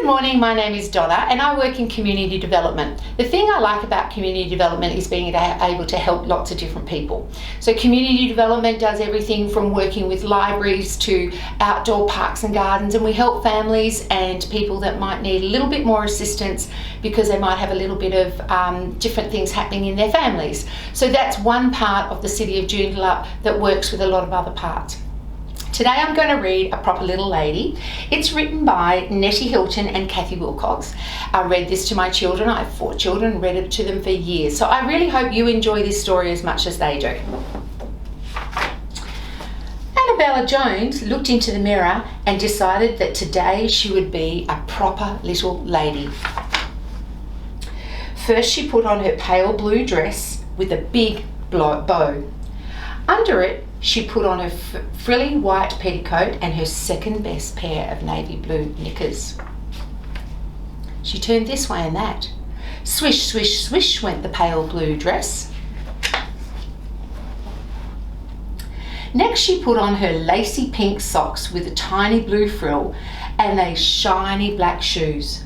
Good morning, my name is Donna and I work in community development. The thing I like about community development is being able to help lots of different people. So community development does everything from working with libraries to outdoor parks and gardens, and we help families and people that might need a little bit more assistance because they might have a little bit of different things happening in their families. So that's one part of the City of Joondalup that works with a lot of other parts. Today I'm going to read A Proper Little Lady. It's written by Nette, Hilton and Cathy Wilcox. I read this to my children. I have 4 children, read it to them for years. So I really hope you enjoy this story as much as they do. Annabella Jones looked into the mirror and decided that today she would be a proper little lady. First she put on her pale blue dress with a big bow. Under it, she put on her frilly white petticoat and her second best pair of navy blue knickers. She turned this way and that. Swish, swish, swish went the pale blue dress. Next she put on her lacy pink socks with a tiny blue frill and those shiny black shoes.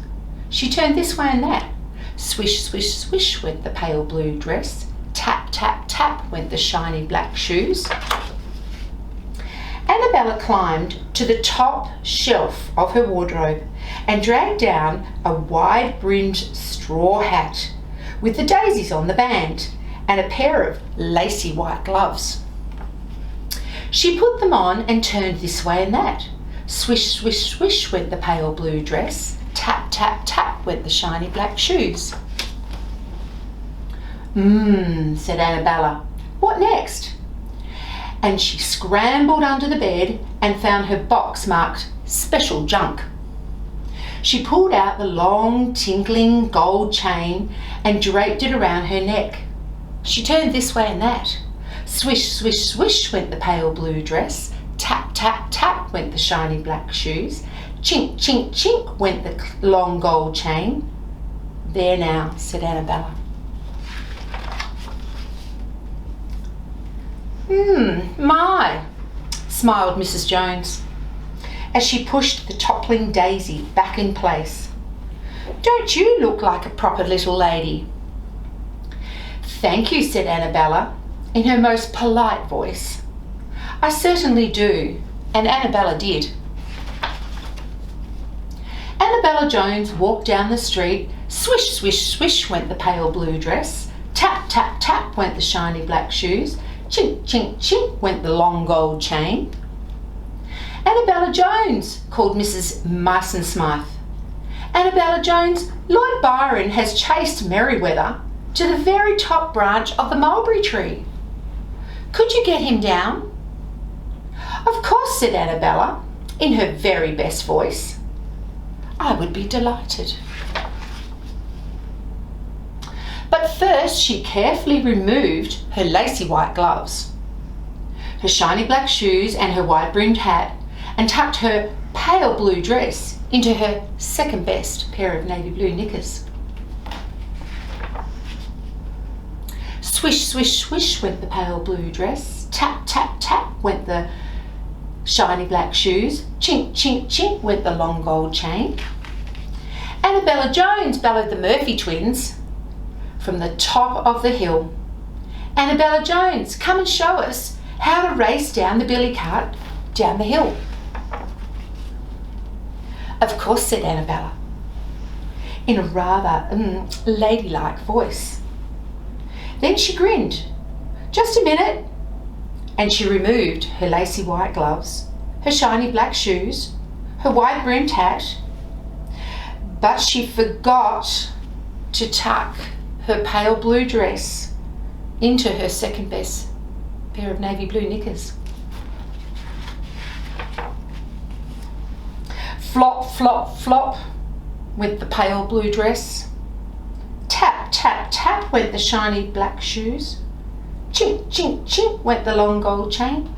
She turned this way and that. Swish, swish, swish went the pale blue dress. Tap, tap, tap went the shiny black shoes. Annabella climbed to the top shelf of her wardrobe and dragged down a wide-brimmed straw hat with the daisies on the band and a pair of lacy white gloves. She put them on and turned this way and that. Swish, swish, swish went the pale blue dress. Tap, tap, tap went the shiny black shoes. Said Annabella. What next? And she scrambled under the bed and found her box marked Special Junk. She pulled out the long tinkling gold chain and draped it around her neck. She turned this way and that. Swish, swish, swish went the pale blue dress. Tap, tap, tap went the shiny black shoes. Chink, chink, chink went the long gold chain. There now, said Annabella. My, smiled Mrs. Jones as she pushed the toppling daisy back in place. Don't you look like a proper little lady? Thank you, said Annabella in her most polite voice. I certainly do, and Annabella did. Annabella Jones walked down the street. Swish, swish, swish went the pale blue dress. Tap, tap, tap went the shiny black shoes. Chink, chink, chink went the long gold chain. Annabella Jones, called Mrs. Mason Smythe. Annabella Jones, Lord Byron has chased Merryweather to the very top branch of the mulberry tree. Could you get him down? Of course, said Annabella in her very best voice. I would be delighted. But first she carefully removed her lacy white gloves, her shiny black shoes and her wide-brimmed hat, and tucked her pale blue dress into her second best pair of navy blue knickers. Swish, swish, swish went the pale blue dress. Tap, tap, tap went the shiny black shoes. Chink, chink, chink went the long gold chain. Annabella Jones bellowed the Murphy twins from the top of the hill. Annabella Jones, come and show us how to race down the billy cart down the hill. Of course, said Annabella in a rather ladylike voice. Then she grinned. Just a minute. And she removed her lacy white gloves, her shiny black shoes, her wide-brimmed hat, but she forgot to tuck her pale blue dress into her second best pair of navy blue knickers. Flop, flop, flop went the pale blue dress. Tap, tap, tap went the shiny black shoes. Chink, chink, chink went the long gold chain.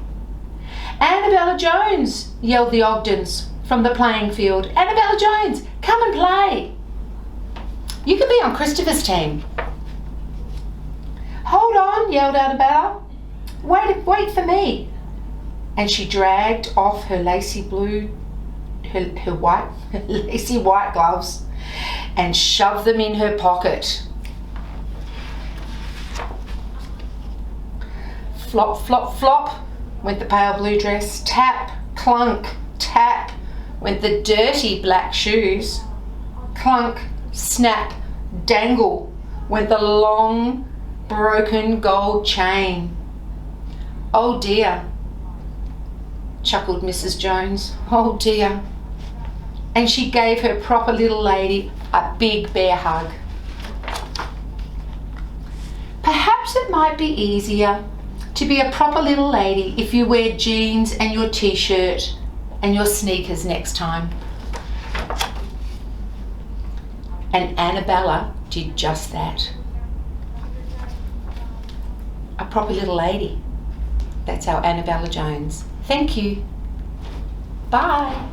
Annabella Jones, yelled the Ogdens from the playing field. Annabella Jones, come and play. You can be on Christopher's team. Hold on, yelled Annabella. Wait for me. And she dragged off her lacy blue her white, lacy white gloves and shoved them in her pocket. Flop, flop, flop went the pale blue dress. Tap, clunk, tap went the dirty black shoes. Clunk, snap, dangle went the long, broken gold chain. Oh dear, chuckled Mrs. Jones. Oh dear. And she gave her proper little lady a big bear hug. Perhaps it might be easier to be a proper little lady if you wear jeans and your t-shirt and your sneakers next time. And Annabella did just that. A proper little lady. That's our Annabella Jones. Thank you. Bye.